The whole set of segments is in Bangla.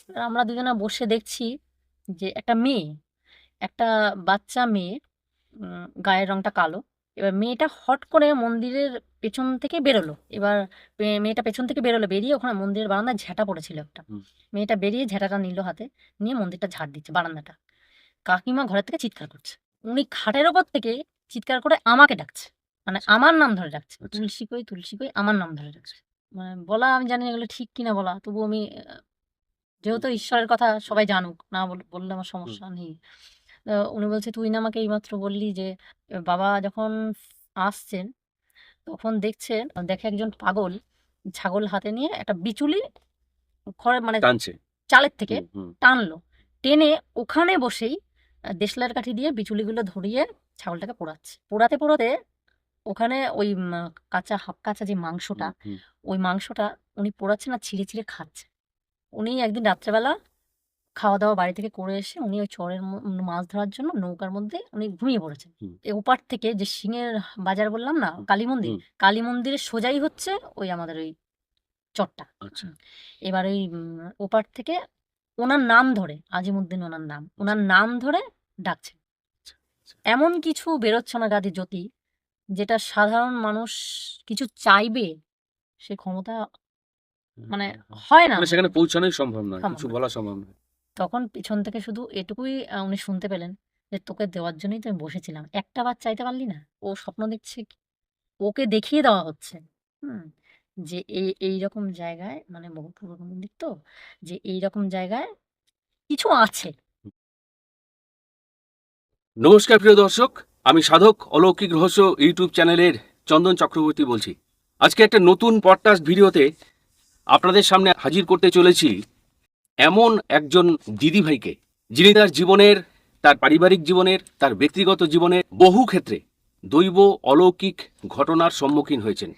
আমরা দুজনে বসে দেখছি যে একটা মেয়ে, একটা বাচ্চা মেয়ে, গায়ের রংটা কালো। এবার মেয়েটা হট করে মন্দিরের পেছন থেকে বেরোলো। এবার মেয়েটা পেছন থেকে বেরোলো, বেরিয়ে ওখানে মন্দিরের বারান্দায় ঝ্যাঁটা পড়েছিল একটা। হুম। মেয়েটা বেরিয়ে ঝ্যাঁটাটা নিল হাতে, নিয়ে মন্দিরটা ঝাড় দিচ্ছে বারান্দাটা। কাকিমা ঘরের থেকে চিৎকার করছে। উনি খাটের ওপর থেকে চিৎকার করে আমাকে ডাকছে, মানে আচ্ছা, আমার নাম ধরে ডাকছে, আচ্ছা। তুলসী কই তুলসী কই, আমার নাম ধরে ডাকছে। মানে বলা আমি জানি না এগুলো ঠিক কিনা বলা, তবু আমি হুম, যেহেতু ঈশ্বরের কথা সবাই জানুক, না বললে আমার হুম, সমস্যা নেই। উনি বলছে, "তুই না আমাকে এইমাত্র বললি যে বাবা যখন আসছেন তখন দেখে একজন পাগল ছাগল হাতে নিয়ে একটা বিচুলি মানে টানছে। চালের থেকে হুম, হুম। টানলো। টেনে ওখানে বসেই দেশলাইয়ের কাঠি দিয়ে বিচুলিগুলো ধরিয়ে ছাগলটাকে পোড়াচ্ছে। পোড়াতে, পোড়াতে ওখানে ওই কাঁচা হাফ কাঁচা যে মাংসটা, হুম, হুম। ওই মাংসটা উনি পোড়াচ্ছেন আর ছিঁড়ে, ছিঁড়ে খাচ্ছে। উনি একদিন রাত্রেবেলা খাওয়া-দাওয়া বাড়ি থেকে করে এসে উনি ওই চরের মাছ ধরার জন্য নৌকার মধ্যে উনি ঘুমিয়ে পড়েছেন। হুম, ওপার থেকে যে সিংহের বাজার বললাম না, হুম, কালী মন্দির, হুম। কালী মন্দিরের সোজাই হচ্ছে ওই আমাদের ওই চরটা। আচ্ছা, হুম। এবার ওই ওপার থেকে ওনার নাম ধরে, আজিমুদ্দিন ওনার নাম। আচ্ছা, উনার নাম ধরে ডাকছেন। আচ্ছা, আচ্ছা। এমন কিছু বেরোচ্ছে না গাদি জ্যোতি, যেটা সাধারণ মানুষ কিছু চাইবে, সে ক্ষমতা হুম, মানে হুম, হুম। হয় না মানে সেখানে পৌঁছানোই সম্ভব নয়। সম্ভব কিছু না। বলা সম্ভব নয়। তখন পিছন থেকে শুধু এটুকুই উনি শুনতে পেলেন যে, "তোকে দেওয়ার জন্যই তো আমি বসেছিলাম। একটা বার চাইতে পারলি না?" ও স্বপ্ন দেখছে ওকে দেখিয়ে দেওয়া হচ্ছে। হুম? যে এইরকম জায়গায় মানে বহু পুরনো মন্দির তো, যে এইরকম জায়গায় কিছু আছে। নমস্কার প্রিয় দর্শক, আমি সাধক অলৌকিক রহস্য ইউটিউব চ্যানেলের চন্দন চক্রবর্তী বলছি। আজকে একটা নতুন পডকাস্ট ভিডিওতে আপনাদের সামনে হাজির করতে চলেছি এমন একজন দিদিভাইকে, যিনি তার জীবনের, তার পারিবারিক জীবনের, তার ব্যক্তিগত জীবনের বহু ক্ষেত্রে দৈব অলৌকিক ঘটনার সম্মুখীন হয়েছেন।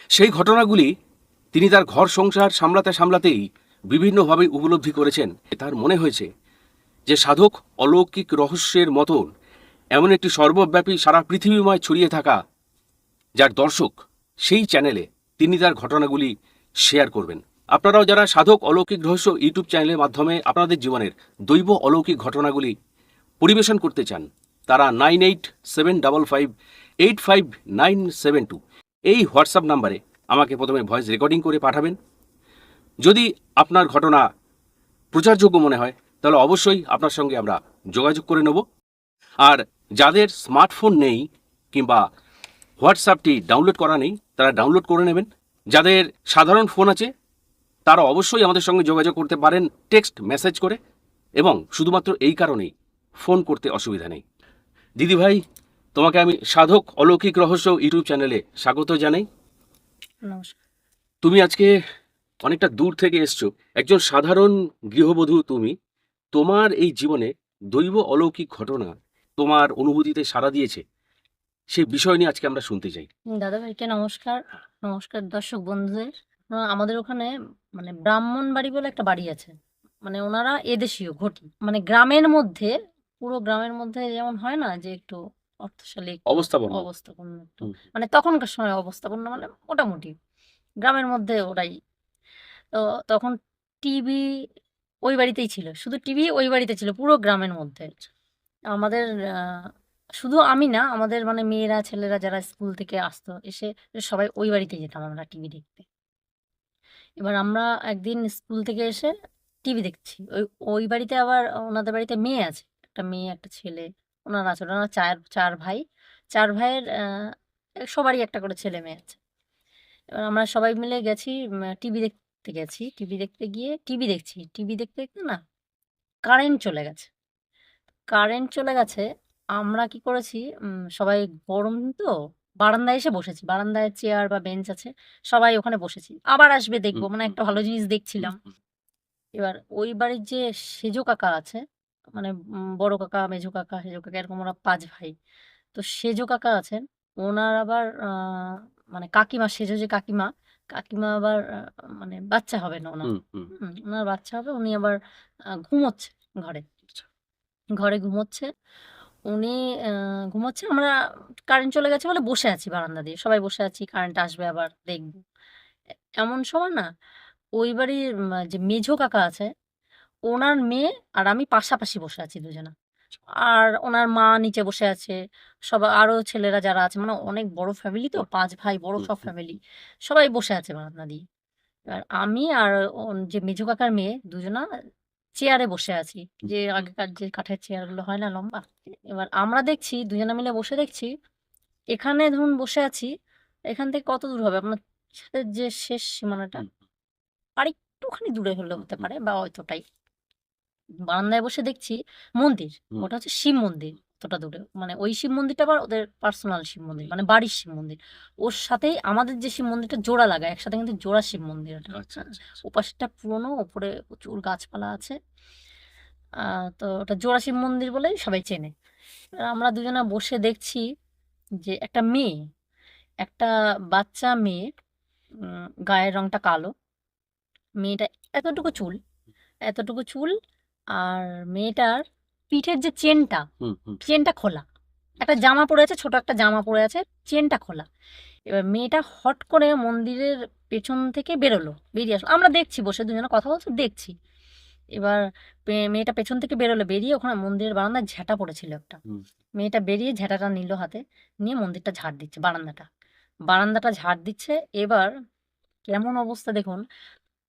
সেই ঘটনাগুলি তিনি তার ঘর সংসার সামলাতে সামলাতেই বিভিন্নভাবে উপলব্ধি করেছেন। তার মনে হয়েছে যে সাধক অলৌকিক রহস্যের মতন এমন একটি সর্বব্যাপী সারা পৃথিবীময় ছড়িয়ে থাকা যার দর্শক, সেই চ্যানেলে তিনি তার ঘটনাগুলি শেয়ার করবেন। আপনারাও যারা সাধক অলৌকিক রহস্য ইউটিউব চ্যানেলের মাধ্যমে আপনাদের জীবনের দৈব অলৌকিক ঘটনাগুলি পরিবেশন করতে চান, তারা 9875585972 এই হোয়াটসঅ্যাপ নাম্বারে আমাকে প্রথমে ভয়েস রেকর্ডিং করে পাঠাবেন। যদি আপনার ঘটনা প্রচারযোগ্য মনে হয় তাহলে অবশ্যই আপনার সঙ্গে আমরা যোগাযোগ করে নেব। আর যাদের স্মার্টফোন নেই কিংবা হোয়াটসঅ্যাপটি ডাউনলোড করা নেই, তারা ডাউনলোড করে নেবেন। যাদের সাধারণ ফোন আছে তারা অবশ্যই আমাদের সঙ্গে যোগাযোগ করতে পারেন টেক্সট মেসেজ করে, এবং শুধুমাত্র এই কারণেই ফোন করতে অসুবিধা নেই। দিদিভাই, তোমাকে আমি সাধক অলৌকিক রহস্য ইউটিউব চ্যানেলে স্বাগত জানাই। নমস্কার। তুমি আজকে অনেকটা দূর থেকে এসছো, একজন সাধারণ গৃহবধূ তুমি। তোমার এই জীবনে দৈব অলৌকিক ঘটনা তোমার অনুভূতিতে সাড়া দিয়েছে, সেই বিষয় নিয়ে আজকে আমরা শুনতে চাই। দাদাভাইকে নমস্কার। নমস্কার দর্শক বন্ধুদের। আমাদের ওখানে মানে ব্রাহ্মণবাড়ি বলে একটা বাড়ি আছে। মানে ওনারা এদেশীয় ঘটি। মানে গ্রামের মধ্যে, পুরো গ্রামের মধ্যে যেমন হয় না যে একটু অর্থশালী, একটু অবস্থাপন্ন। অবস্থাপন্ন একটু, হুম, মানে তখনকার সময় অবস্থাপন্ন মানে মোটামুটি গ্রামের মধ্যে ওরাই। তো তখন টিভি ওই বাড়িতেই ছিল। শুধু টিভি ওই বাড়িতে ছিল পুরো গ্রামের মধ্যে। আমাদের শুধু আমি না, আমাদের মানে মেয়েরা, ছেলেরা যারা স্কুল থেকে আসতো, এসে সবাই ওই বাড়িতে যেতাম আমরা টিভি দেখতে। এবার আমরা একদিন স্কুল থেকে এসে টিভি দেখছি। ওই বাড়িতে আবার ওনাদের বাড়িতে মেয়ে আছে। একটা মেয়ে, একটা ছেলে। ওনারা আছে। ওনারা ৪ ভাই। ৪ ভাইয়ের সবারই একটা করে ছেলে-মেয়ে আছে। এবার আমরা সবাই মিলে গেছি, টিভি দেখতে গেছি। টিভি দেখতে গিয়ে টিভি দেখছি। টিভি দেখতে, দেখতে না কারেন্ট চলে গেছে। কারেন্ট চলে গেছে। আমরা কি করেছি, সবাই গরম তো, বারান্দায় এসে বসেছি। বারান্দায় চেয়ার বা বেঞ্চ আছে। সবাই ওখানে বসেছি। আবার আসবে দেখব। হুম, মানে হুম, একটা ভালো জিনিস হুম, দেখছিলাম। হুম, এবার ওই বাড়ির যে সেজো কাকা আছে, মানে বড় কাকা, মেঝো কাকা, সেজো কাকা এরকম ওরা ৫ ভাই। তো সেজো কাকা আছেন। ওনার আবার মানে কাকিমা, সেজো যে কাকিমা, কাকিমা আবার মানে বাচ্চা হবে না ওনার। হুম, হুম। উনার বাচ্চা হবে। উনি আবার ঘুমোচ্ছে ঘরে। আচ্ছা, ঘরে ঘুমোচ্ছে। উনি আ ঘুমোচ্ছে। আমরা কারেন্ট চলে গেছে বলে বসে আছি বারান্দা দিয়ে। সবাই বসে আছি। কারেন্ট আসবে আবার দেখব। এমন সময় না ওই বাড়ির যে মেঝো কাকা আছে, ওনার মেয়ে আর আমি পাশাপাশি বসে আছি দুজনা। আর ওনার মা নিচে বসে আছে। সবাই আরো ছেলেরা যারা আছে, মানে অনেক বড় ফ্যামিলি তো, 5 ভাই, বড় হুম, সব হুম, ফ্যামিলি। সবাই বসে আছে বারান্দা দিয়ে। এবার আমি আর যে মেঝো কাকার মেয়ে দুজনা চেয়ারে বসে আছি, যে আগেকার যে কাঠের চেয়ারগুলো হয় না লম্বা। এবার আমরা দেখছি, দুজনা মিলে বসে দেখছি, এখানে ধরুন বসে আছি, এখান থেকে কত দূর হবে আপনার সাথে যে শেষ সীমানাটা, হুম, আর একটুখানি দূরে হলে হুম, হতে হুম, পারে বা অতটাই। বারান্দায় বসে দেখছি মন্দির, হুম, ওটা হচ্ছে শিব মন্দির। অতটা দূরে, মানে ওই শিব মন্দিরটা আবার ওদের পার্সোনাল শিব মন্দির, মানে বাড়ির শিব মন্দির। ওর সাথেই আমাদের যে শিব মন্দিরটা জোড়া লাগায় একসাথে, কিন্তু জোড়া শিব মন্দির ওটা। আচ্ছা, হ্যাঁ, আচ্ছা, আচ্ছা। ওপাশটা পুরনো, ওপরে প্রচুর গাছপালা আছে। তো ওটা জোড়া শিব মন্দির বলেই সবাই চেনে। এবার আমরা দুজনা বসে দেখছি যে একটা মেয়ে, একটা বাচ্চা মেয়ে, গায়ের রংটা কালো, মেয়েটা এতটুকু চুল, এতটুকু চুল, আর মেয়েটার পিঠের যে চেনটা, হুম, হুম, চেনটা খোলা। একটা জামা পরে আছে, ছোট একটা জামা পরে আছে, চেনটা খোলা। এবার মেয়েটা হট করে মন্দিরের পেছন থেকে বেরোলো, বেরিয়ে আসলো। আমরা দেখছি, বসে দুজনে কথা বলছি, দেখছি। এবার মেয়েটা পেছন থেকে বেরোলো, বেরিয়ে ওখানে মন্দিরের বারান্দায় ঝ্যাঁটা পড়েছিল একটা। হুম, মেয়েটা বেরিয়ে ঝ্যাঁটাটা নিল হাতে, নিয়ে মন্দিরটা ঝাড় দিচ্ছে, বারান্দাটা বারান্দাটা ঝাড় দিচ্ছে। এবার কেমন অবস্থা দেখুন,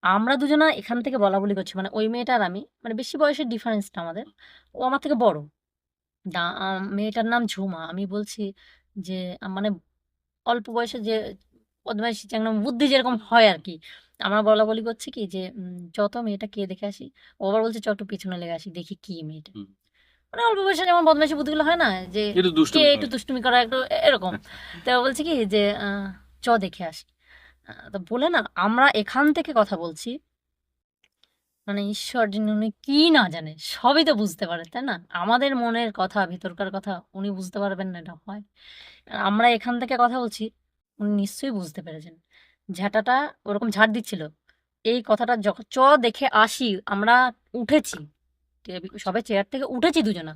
আমরা দুজনা এখান থেকে বলা বলি করছি, মানে ওই মেয়েটা আর আমি, মানে বেশি বয়সের ডিফারেন্সটা আমাদের। ও আমার থেকে বড়। মেয়েটার নাম ঝুমা। আমি বলছি যে মানে অল্প বয়সে যে বদমাইশি চ্যাংড়া বুদ্ধি যেরকম হয় আর কি, আমরা বলা বলি করছি কি যে চ তো মেয়েটা কে দেখে আসি। ও আবার বলছে চ একটু পিছনে লেগে আসি, দেখি কি মেয়েটা। হুম। মানে অল্প বয়সে যেমন বদমাইশি বুদ্ধিগুলো হয় না, যে একটু কে দুষ্টুমি একটু করে। দুষ্টুমি করা, একটু এরকম। তো ও বলছে কি যে চ দেখে আসি। তো বলে না, আমরা এখান থেকে কথা বলছি, মানে ঈশ্বর যিনি, উনি কি না জানে সবই তো বুঝতে পারে, তাই না? আমাদের মনের কথা, ভিতরকার কথা উনি বুঝতে পারবেন না, এটা হয়? আর আমরা এখান থেকে কথা বলছি, উনি নিশ্চয়ই বুঝতে পেরেছেন। ঝ্যাঁটাটা ওরকম ঝাড় দিচ্ছিল, এই কথাটা যখন চ দেখে আসি, আমরা উঠেছি, সবে চেয়ার থেকে উঠেছি দুজনা,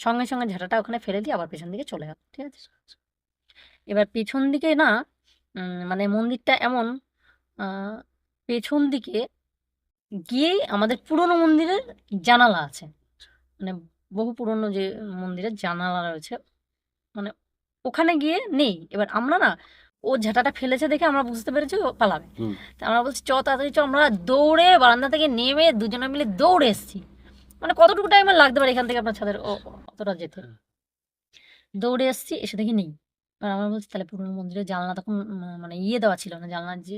সঙ্গে সঙ্গে ঝ্যাঁটাটা ওখানে ফেলে দিয়ে আবার পেছন দিকে চলে গেল, ঠিক আছে? এবার পেছন দিকে না, মানে মন্দিরটা এমন, আহ, পেছন দিকে গিয়েই আমাদের পুরনো মন্দিরের জানালা আছে, মানে বহু পুরনো যে মন্দিরের জানালা রয়েছে, মানে ওখানে গিয়ে নেই। এবার আমরা না, ও ঝাঁটাটা ফেলেছে দেখে আমরা বুঝতে পেরেছি ও পালাবে। হুম, তা আমরা বলছি চ তাড়াতাড়ি চ, আমরা দৌড়ে বারান্দা থেকে নেমে দুজনে মিলে দৌড়ে এসেছি। মানে কতটুকু টাইম আর লাগতে পারে এখান থেকে আপনার ছাদের অতটা যেতে। দৌড়ে এসেছি, এসে দেখি নেই। এবার আমরা বলছি তাহলে পুরনো মন্দিরের জানলা তখন মানে ইয়ে দেওয়া ছিল না, জানলার যে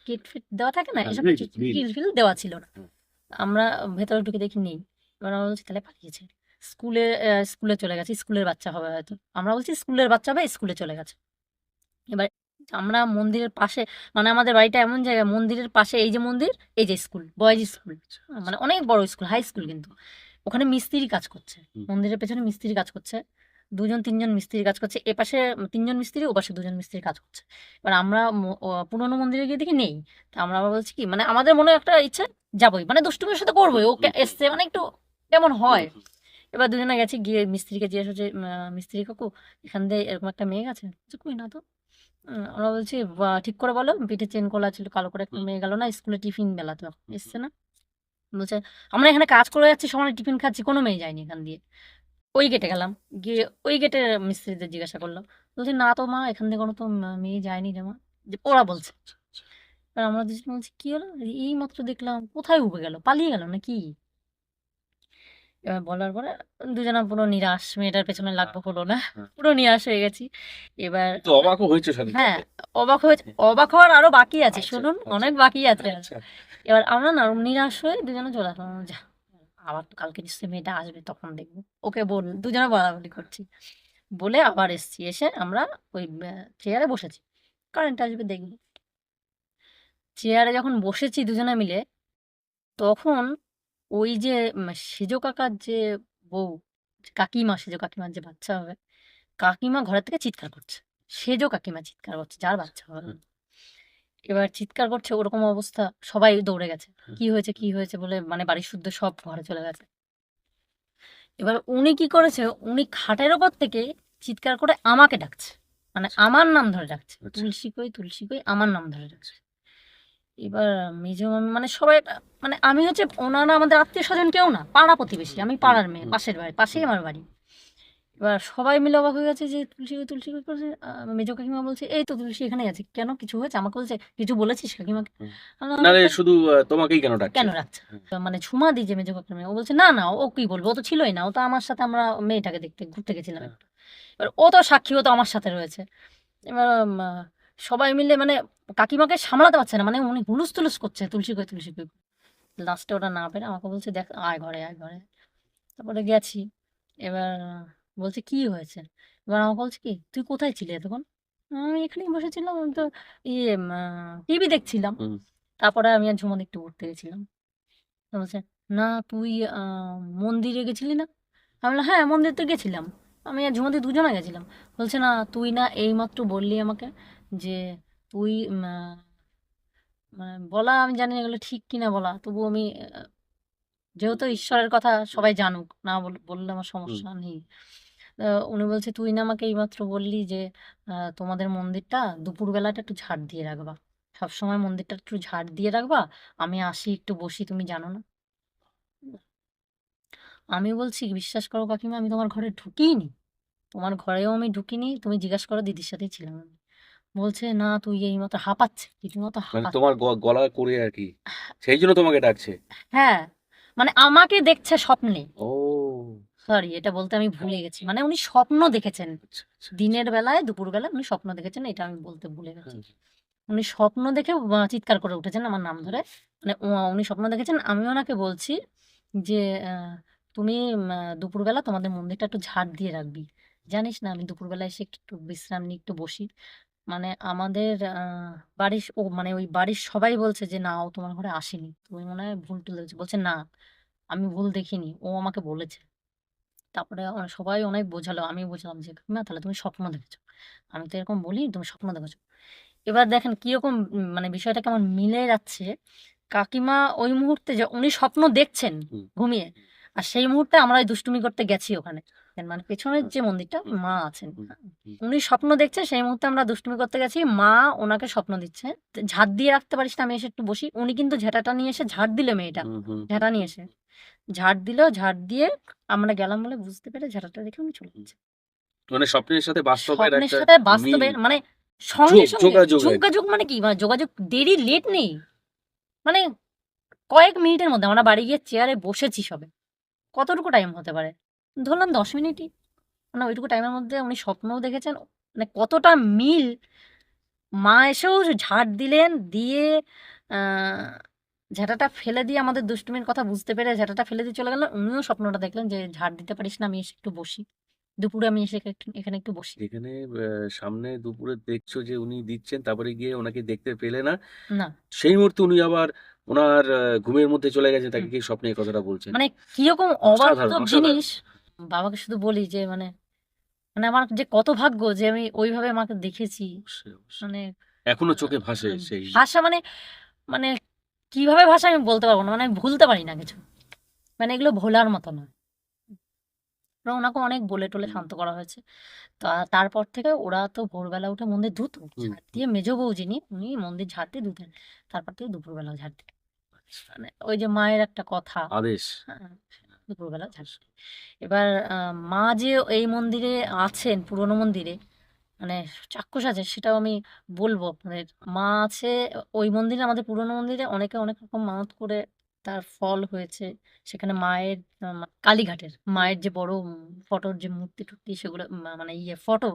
গেট ফিট দেওয়া থাকে না, হ্যাঁ, এসব গ্রিল, কিছু গ্রিল। কিল ফিল দেওয়া ছিল না। হুম, আমরা ভেতরে ঢুকে দেখি নেই। এবার আমরা বলছি তাহলে পালিয়েছে, স্কুলে স্কুলে চলে গেছে, স্কুলের বাচ্চা হবে হয়তো। আমরা বলছি স্কুলের বাচ্চা হবে, স্কুলে চলে গেছে। এবার আমরা মন্দিরের পাশে, মানে আমাদের বাড়িটা এমন জায়গায়, মন্দিরের পাশে এই যে মন্দির, এই যে স্কুল, বয়েজ স্কুল, মানে অনেক বড় স্কুল, হাই স্কুল কিন্তু। ওখানে মিস্ত্রি কাজ করছে, হুম, মন্দিরের পেছনে মিস্ত্রি কাজ করছে, দুজন তিনজন মিস্ত্রি কাজ করছে, এপাশে তিনজন মিস্ত্রি, ওপাশে দুজন মিস্ত্রি কাজ করছে। এবার আমরা পুরোনো মন্দিরে গিয়ে দেখি নেই। তা আমরা আবার বলছি কি, মানে আমাদের মনে একটা ইচ্ছে, যাবোই, মানে দুষ্টুমির সাথে করবোই, ওকে হুম, হুম, এসছে মানে একটু কেমন হুম, হয়। হুম, এবার দুজনে গেছি, গিয়ে মিস্ত্রিকে জিজ্ঞেস হচ্ছে, মিস্ত্রি কাকু এখান দিয়ে এরকম একটা মেয়ে গেছে? বলছে, কই না তো। আমরা বলছি, ঠিক করে বলো, পিঠে চেন খোলা ছিল, কালো করে একটা হুম, মেয়ে গেল না স্কুলে টিফিন বেলা, তো হুম, এসছে না? বলছে আমরা এখানে কাজ করে যাচ্ছি, সবাই টিফিন খাচ্ছি, কোনো মেয়ে যায়নি এখান দিয়ে। ওই গেটে গেলাম, গিয়ে ওই গেটে মিস্ত্রিদের জিজ্ঞাসা করলাম, বলছি না তো মা, এখান থেকে কোনো তো মেয়ে যায়নি রে মা, যে ওরা বলছে। এবার আমরা দুজন বলছি কি হলো, এই মাত্র দেখলাম, কোথায় উবে গেল, পালিয়ে গেল নাকি? এবার বলার পরে দুজনা পুরো নিরাশ, মেয়েটার পেছনে হ্যাঁ, লাগবো হলো না, হ্যাঁ। পুরো নিরাশ হয়ে গেছি। এবার তো অবাকও হয়েছে সাথে হ্যাঁ, সাথে। অবাক হয়েছে, অবাক হওয়ার আরো বাকি আছে, আচ্ছা, শুনুন, আচ্ছা, অনেক বাকি আছে। আচ্ছা। এবার আমরা না ওরম নিরাশ হয়ে দুজনে চলে আসলাম, যা আবার তো কালকে নিশ্চয়ই মেয়েটা আসবে, তখন দেখবো। ওকে দুজনে বলাবলি করছি, বলে আবার এসছি, এসে আমরা ওই চেয়ারে বসেছি, কারেন্ট আসবে দেখবো। চেয়ারে যখন বসেছি দুজনে মিলে, তখন ওই যে সেজো কাকার যে বউ, কাকিমা, সেজো কাকিমার যে বাচ্চা হবে, কাকিমা ঘরের থেকে চিৎকার করছে। সেজো কাকিমা চিৎকার করছে, যার বাচ্চা হবে। হুম, এবার চিৎকার করছে, ওরকম অবস্থা, সবাই দৌড়ে গেছে, হুম, কি হয়েছে কি হয়েছে বলে, মানে বাড়ির শুদ্ধ সব ঘরে চলে গেছে। এবার উনি কি করেছে, উনি খাটের ওপর থেকে চিৎকার করে আমাকে ডাকছে, মানে আমার নাম ধরে ডাকছে, আচ্ছা। তুলসী কই তুলসী কই, আমার নাম ধরে ডাকছে। এবার মেজো মামি মানে সবাই মানে আমি হচ্ছে ওনারা আমাদের আত্মীয় স্বজন কেউ না, পাড়া প্রতিবেশী, আমি পাড়ার মেয়ে, পাশের বাড়ি, পাশেই আমার বাড়ি। এবার সবাই মিলে অবাক হয়ে গেছে যে তুলসী কই, তুলসী কই করছে। মেজো কাকিমা বলছে এই তো তুলসী এখানেই আছে। কেন, কিছু হয়েছে? আমাকে বলছে কিছু বলেছিস কাকিমাকে? হুম। আমি বললাম, নাহলে "তো শুধু তোমাকেই কেন ডাকছে? কেন রাখছে?" তো মানে ঝুমা দি যে মেজো কাকিমা, ও বলছে না না ও কি বলবো, ও তো ছিলই না, ও তো আমার সাথে, আমরা মেয়েটাকে দেখতে ঘুরতে গেছিলাম হ্যাঁ। একটু। এবার ও তো সাক্ষী, ও তো আমার সাথে রয়েছে। এবার সবাই মিলে মানে কাকিমাকে সামলাতে পারছে না, মানে উনি হুলুস তুলুস করছে তুলসী কই, তুলসী কই। লাস্টে ওটা না পেরে আমাকে বলছে দেখ আয় ঘরে, আয় ঘরে। তারপরে গেছি। এবার বলছে কি হয়েছে? এবার আমাকে বলছে কি তুই কোথায় ছিলি এতক্ষণ? আমি এখানেই বসেছিলাম, আমি তো ইয়ে টিভি দেখছিলাম। হুম। তারপরে আমি আর ঝুমা একটু ঘুরতে গেছিলাম। তো বলছে না তুই মন্দিরে গেছিলি না? আমি বললাম হ্যাঁ মন্দির তো গেছিলাম, আমি আর ঝুমা দুজনে গেছিলাম। বলছে না তুই না এইমাত্র বললি আমাকে যে তুই মানে বলা আমি জানি না এগুলো ঠিক কিনা বলা, তবু আমি যেহেতু ঈশ্বরের কথা সবাই জানুক, না বললে আমার হুম। সমস্যা নেই। উনি বলছে তুই না আমাকে এইমাত্র বললি যে তোমাদের মন্দিরটা দুপুরবেলাটা একটু ঝাড় দিয়ে রাখবা, সবসময় মন্দিরটা একটু ঝাড় দিয়ে রাখবা, আমি আসি একটু বসি, তুমি জানো না? আমি বলছি বিশ্বাস করো কাকিমা আমি তোমার ঘরে ঢুকিনি, তোমার ঘরেও আমি ঢুকিনি, তুমি জিজ্ঞাসা করো দিদির সাথেই ছিলাম আমি। বলছে না তুই এই মতো হাঁপাচ্ছে, রীতিমতো মানে হাঁপাচ্ছে। তোমার গলা করে আর কি, সেই জন্য তোমাকে ডাকছে? হ্যাঁ, মানে আমাকে দেখছে স্বপ্নে। ও সরি এটা বলতে আমি ভুলে গেছি, মানে উনি স্বপ্ন দেখেছেন আচ্ছা আচ্ছা আচ্ছা। দিনের বেলায়, দুপুরবেলায় উনি স্বপ্ন দেখেছেন, এটা আমি বলতে ভুলে গেছি। হুম। উনি স্বপ্ন দেখে চিৎকার করে উঠেছেন আমার নাম ধরে। মানে উনি স্বপ্ন দেখেছেন, আমি ওনাকে বলছি যে তুমি দুপুরবেলা তোমাদের মন্দিরটা একটু ঝাড় দিয়ে রাখবি, জানিস না আমি দুপুরবেলা এসে একটু একটু বিশ্রাম নিই, একটু বসি। মানে আমাদের বাড়ির মানে ওই বাড়ির সবাই বলছে যে না ও তোমার ঘরে আসেনি, তুমি মনে হয় ভুল টুল দেখেছো। বলছে না আমি ভুল দেখিনি, ও আমাকে বলেছে। তারপরে সবাই অনেক বোঝালো, আমি বুঝলাম যে কাকিমা তাহলে তুমি স্বপ্ন দেখেছো, আমি তো এরকম বলি তুমি স্বপ্ন দেখেছো। এবার দেখেন কিরকম মানে বিষয়টা কেমন মিলে যাচ্ছে। কাকিমা ওই মুহূর্তে যে উনি স্বপ্ন দেখছেন হুম। ঘুমিয়ে, আর সেই মুহূর্তে আমরা ওই দুষ্টুমি করতে গেছি ওখানে, মানে পেছনের যে মন্দিরটা হুম। মা আছেন, হুম। হ্যাঁ, হুম। উনি স্বপ্ন দেখছে সেই মুহূর্তে আমরা দুষ্টুমি করতে গেছি, মা ওনাকে স্বপ্ন দিচ্ছে ঝাড় দিয়ে রাখতে পারিস না, আমি এসে একটু বসি। উনি কিন্তু ঝেঁটাটা নিয়ে এসে ঝাড় দিল, মেয়েটা হুম। হুম। ঝাঁটা নিয়ে এসে ঝাড় দিল, ঝাড় দিয়ে আমরা গেলাম বলে বুঝতে পেরে ঝাঁটাটা রেখে উনি চলে হুম। গেছে। মানে স্বপ্নের সাথে বাস্তবের স্বপ্নের একটা সাথে মিল, বাস্তবের মানে সঙ্গে সঙ্গে যোগাযোগ আর কি। যোগাযোগ, মানে কি মানে যোগাযোগ দেরি লেট নেই, মানে কয়েক মিনিটের মধ্যে আমরা বাড়ি গিয়ে চেয়ারে বসেছি সবে। কতটুকু টাইম হতে পারে, ধরলাম 10 মিনিটই, মানে ওইটুকু টাইমের মধ্যে উনি স্বপ্নও দেখেছেন। মানে কতটা মিল, মা এসেও ঝাড় দিলেন, দিয়ে আহ, ঝাঁটাটা ফেলে দিয়ে আমাদের দুষ্টুমির কথা বুঝতে পেরে ঝাঁটাটা ফেলে দিয়ে চলে গেলেন, উনিও স্বপ্নটা দেখলেন যে ঝাড় দিতে পারিস না, আমি এসে একটু বসি, দুপুরে আমি এসে এখানে একটু বসি। যেখানে সামনে দুপুরে দেখছো যে উনি দিচ্ছেন, তারপরে গিয়ে ওনাকে দেখতে পেলে না, না, সেই মুহূর্তে উনি আবার ওনার ঘুমের মধ্যে চলে গেছেন, তাকে হুম, কি স্বপ্নে এই কথাটা বলছেন? মানে কিরকম অসাধারণ অবাস্তব অসাধারণ। জিনিস। বাবাকে শুধু বলি যে মানে মানে আমার যে কত ভাগ্য যে আমি ওইভাবে মাকে দেখেছি। অবশ্যই অবশ্যই। মানে এখনো চোখে ভাসে সেই। ভাষা মানে মানে কিভাবে ভাষা আমি বলতে পারবো না, মানে আমি ভুলতে পারি না কিছু, মানে এগুলো ভোলার মতো নয়। ওরা ওনাকে অনেক বলে টলে হুম। শান্ত করা হয়েছে। তারপর থেকে ওরা তো ভোরবেলা উঠে মন্দির ধুতো, হুম। ঝাড় দিয়ে মেজো বউ যিনি উনি মন্দির ঝাড় দিয়ে ধুতেন, তারপর থেকে দুপুরবেলাও ঝাড় দিতেন। মানে ওই যে মায়ের একটা কথা, আদেশ। হ্যাঁ, দুপুরবেলা ঝাড় দিতেন। এবার মা যে এই মন্দিরে আছেন পুরনো মন্দিরে, মানে চাক্ষুষ আছে সেটাও আমি বলবো আপনাদের। মা আছে ওই মন্দিরে, আমাদের পুরনো মন্দিরে অনেকে অনেক রকম মানত করে তার ফল হয়েছে। সেখানে মায়ের কালীঘাটের মায়ের যে বড় ফটোর যে মূর্তি টুর্তি সেগুলো মানে ফটো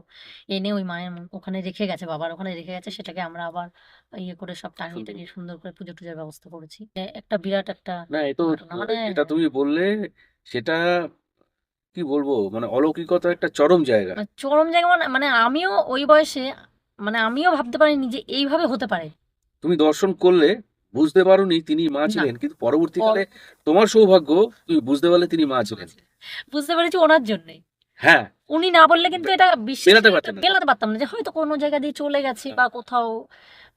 এনে ওই মায়ের ওখানে রেখে গেছে, বাবার ওখানে রেখে গেছে, সেটাকে আমরা আবার করে সব টাঙিয়ে সুন্দর। টাঙিয়ে সুন্দর করে পুজো টুজোর ব্যবস্থা করেছি। একটা বিরাট একটা না এ তো ঘটনা মানে যেটা তুমি বললে সেটা কি বলবো, মানে অলৌকিকতার একটা চরম জায়গা। মানে চরম জায়গা, মানে মানে আমিও ওই বয়সে মানে আমিও ভাবতে পারিনি যে এইভাবে হতে পারে। তুমি দর্শন করলে, বুঝতে পারোনি তিনি মা না, ছিলেন, কিন্তু পরবর্তীকালে তোমার সৌভাগ্য, তুমি বুঝতে পারলে তিনি মা ছিলেন। বুঝতে পেরেছি ওনার জন্যই। হ্যাঁ। উনি না বললে কিন্তু এটা বিশ্বাস মেলাতে পারতেন না। মেলাতে পারতাম না যে হয়তো কোনো জায়গা দিয়ে চলে গেছে বা কোথাও,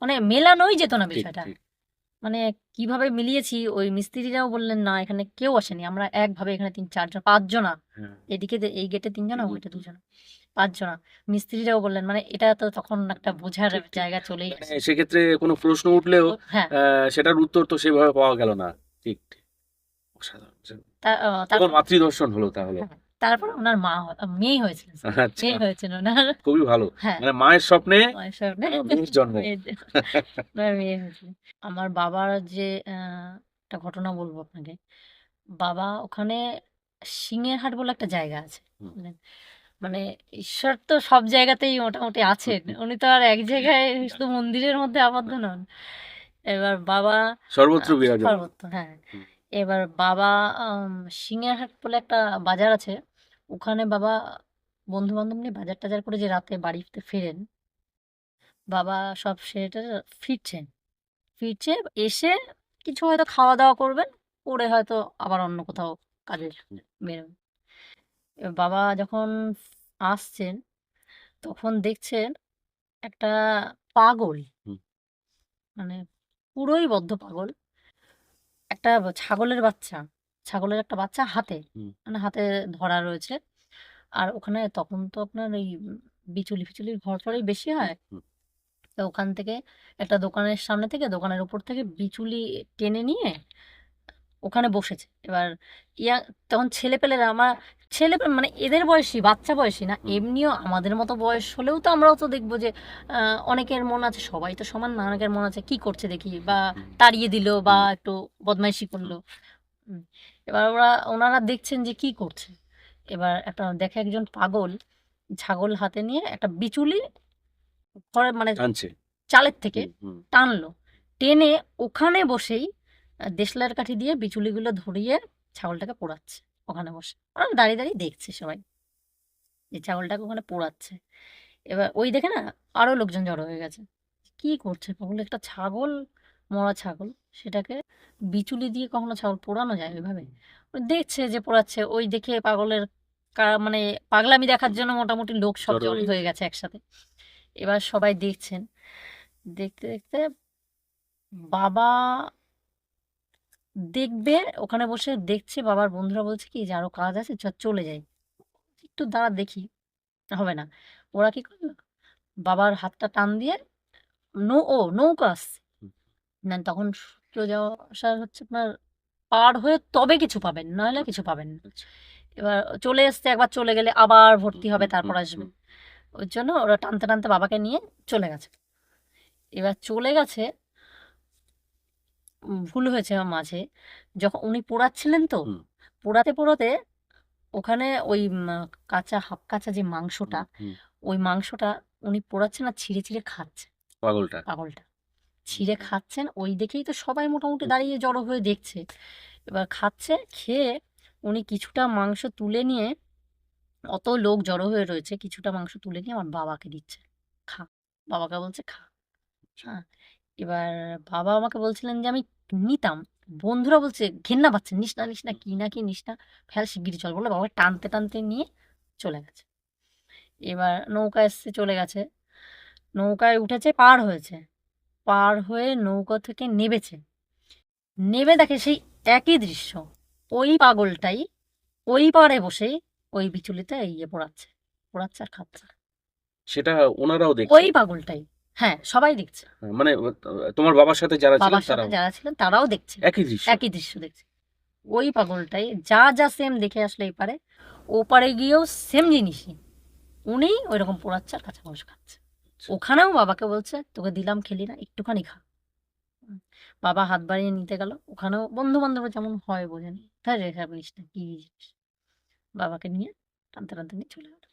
মানে মেলানোই যেত না ঠিক বিষয়টা। ঠিক। মানে কিভাবে মিলিয়েছি, ওই মিস্ত্রিরাও বললেন না এখানে কেউ আসেনি, আমরা একভাবে এখানে 3 4 জন 5 জনা, হ্যাঁ। এদিকে এই গেটে 3 জনা ওই গেটে 2 জনা, 5 জনা। মিস্ত্রিরাও বললেন, মানে এটা তো তখন একটা বোঝার ঠিক ঠিক জায়গা চলেই মানে আসে। সেক্ষেত্রে কোনো প্রশ্ন উঠলেও হ্যাঁ, সেটার উত্তর তো সেভাবে পাওয়া গেল না। ঠিক ঠিক অসাধারণ তোমার তারপর মাতৃদর্শন হলো তাহলে। হ্যাঁ, তারপর উনার মেয়েই হয়েছিলেন, সরি আচ্ছা, মেয়ে হয়েছিল ওনার। খুবই ভালো। হ্যাঁ, মানে মায়ের স্বপ্নে মায়ের সামনে মেয়ের জন্ম। ওনার মেয়ে হয়েছিল। আমার বাবার যে একটা ঘটনা বলবো আপনাকে। বাবা ওখানে সিংহেরহাট বলে একটা জায়গা আছে, হুম, বুঝলেন? মানে ঈশ্বর তো সব জায়গাতেই মোটামুটি আছেন, উনি তো আর এক জায়গায় শুধু মন্দিরের মধ্যে আবদ্ধ নন। এবার বাবা সর্বত্র বিরাজমান। সর্বত্র, হ্যাঁ। হুম, এবার বাবা সিংহেরহাট বলে একটা বাজার আছে, ওখানে বাবা বন্ধু বান্ধব নিয়ে বাজার টাজার করে যে রাতে বাড়িতে ফেরেন, বাবা সব সেরে ফিরছেন, ফিরছে, এসে কিছু হয়তো খাওয়া দাওয়া করবেন, করে হয়তো আবার অন্য কোথাও কাজে হুম, বেরোবেন। এবার বাবা যখন আসছেন, তখন দেখছেন একটা পাগল, হুম, মানে পুরোই বদ্ধ পাগল, একটা ছাগলের বাচ্চা, ছাগলের একটা বাচ্চা হাতে, হুম, মানে হাতে ধরা রয়েছে। আর ওখানে তখন তো আপনার এই বিচুলি ফিচুলির ঘর টরই বেশি হুম, হয়। হুম, তো ওখান থেকে একটা দোকানের সামনে থেকে, দোকানের উপর থেকে বিচুলি টেনে নিয়ে ওখানে বসেছে। এবার ইয়া তখন ছেলেপেলেরা, আমার ছেলেপেলে মানে এদের বয়সী, বাচ্চা বয়সী না, হুম, এমনিও আমাদের মতো বয়স হলেও তো আমরাও তো দেখবো যে অনেকের মন আছে, সবাই তো সমান না, অনেকের মন আছে কি করছে দেখি, বা হুম, তাড়িয়ে দিল বা হুম, একটু বদমাইশি হুম, করলো। হুম। এবার ওনারা দেখছেন যে কি করছে। এবার একটা দেখে একজন পাগল ছাগল হাতে নিয়ে একটা বিচুলি ঘরে মানে টানছে। চালের থেকে হুম, হুম, টানলো, টেনে ওখানে বসেই দেশলাইয়ের কাঠি দিয়ে বিচুলিগুলো ধরিয়ে ছাগলটাকে পোড়াচ্ছে ওখানে বসে। ওরা দাঁড়িয়ে দাঁড়িয়ে দেখছে সবাই যে ছাগলটাকে ওখানে পোড়াচ্ছে। এবার ওই দেখে না আরো লোকজন জড়ো হয়ে গেছে, কি করছে পাগল, একটা ছাগল, মরা ছাগল, সেটাকে বিচুলি দিয়ে কখনো ছাগল পোড়ানো যায় ওইভাবে? ওই দেখছে যে পোড়াচ্ছে, ওই দেখে পাগলের মানে পাগলামি দেখার জন্য মোটামুটি লোক সব জড়ো জড়ো হয়ে হয়ে গেছে একসাথে। এবার সবাই দেখছেন, দেখতে দেখতে বাবা দেখবে, ওখানে বসে দেখছে, বাবার বন্ধুরা বলছে কি যে আরো কাজ আছে, চলে যাই, একটু দাঁড়া দেখি, হবে না। ওরা কি করলো, বাবার হাতটা টান দিয়ে নৌকা আসছে হুম, না, তখন সূর্য যাওয়া আসা হচ্ছে আপনার পার হয়ে তবে কিছু পাবেন, নাহলে কিছু আচ্ছা, পাবেন না। আচ্ছা, এবার চলে এসছে, একবার চলে গেলে আবার হুম, ভর্তি হবে, হুম, তারপর হুম, আসবে। হুম, ওই জন্য ওরা টানতে টানতে বাবাকে নিয়ে চলে গেছে। এবার চলে গেছে, ভুল হয়েছে আমার মাঝে, যখন উনি পোড়াচ্ছিলেন তো, হুম, পোড়াতে পোড়াতে ওখানে ওই কাঁচা হাফ কাঁচা যে মাংসটা, হুম, হুম, ওই মাংসটা উনি পোড়াচ্ছেন আর ছিঁড়ে ছিঁড়ে খাচ্ছে, পাগলটা। পাগলটা ছিঁড়ে খাচ্ছেন। ওই দেখেই তো সবাই মোটামুটি দাঁড়িয়ে জড়ো হয়ে দেখছে। এবার খাচ্ছে, খেয়ে উনি কিছুটা মাংস তুলে নিয়ে, অত লোক জড়ো হয়ে রয়েছে, কিছুটা মাংস তুলে নিয়ে আমার বাবাকে দিচ্ছে, খা। বাবাকে বলছে খা। হ্যাঁ, এবার বাবা আমাকে বলছিলেন যে আমি নিতাম, বন্ধুরা বলছে ঘেন্না পাচ্ছে, নিস না নিস না, কি না কি নিস না, ফেল শিগগিরই চল, বলে বাবা টানতে টানতে নিয়ে চলে গেছে। এবার নৌকা এসছে, চলে গেছে, নৌকায় উঠেছে, পার হয়েছে, পার হয়ে নৌকা থেকে নেবেছে, নেবে দেখে সেই একই দৃশ্য, ওই পাগলটাই ওই পাড়ে বসেই ওই বিচুলিতে ইয়ে পোড়াচ্ছে, পোড়াচ্ছে আর খাচ্ছে, সেটা ওনারাও ওই দেখছেন। পাগলটাই। হ্যাঁ, সবাই দেখছে, মানে তোমার বাবার সাথে যারা ছিলেন বাবার সাথে তারাও যারা ছিলেন তারাও দেখছে, একই দৃশ্য। একই দৃশ্য দেখছে। ওই পাগলটাই যা যা সেম দেখে আসলে এই পারে, ও পারে গিয়েও সেম জিনিসই উনি ওইরকম পোড়াচ্ছে আর কাঁচা মাংস খাচ্ছে। ওখানেও বাবাকে বলছে তোকে দিলাম, খেলি না, একটুখানি খা। হুম। বাবা হাত বাড়িয়ে নিতে গেল, ওখানেও বন্ধু বান্ধব যেমন হয় বোঝেন, তাই রেখে বলিস না কি জিনিস, বাবাকে নিয়ে টানতে টানতে নিয়ে চলে গেল।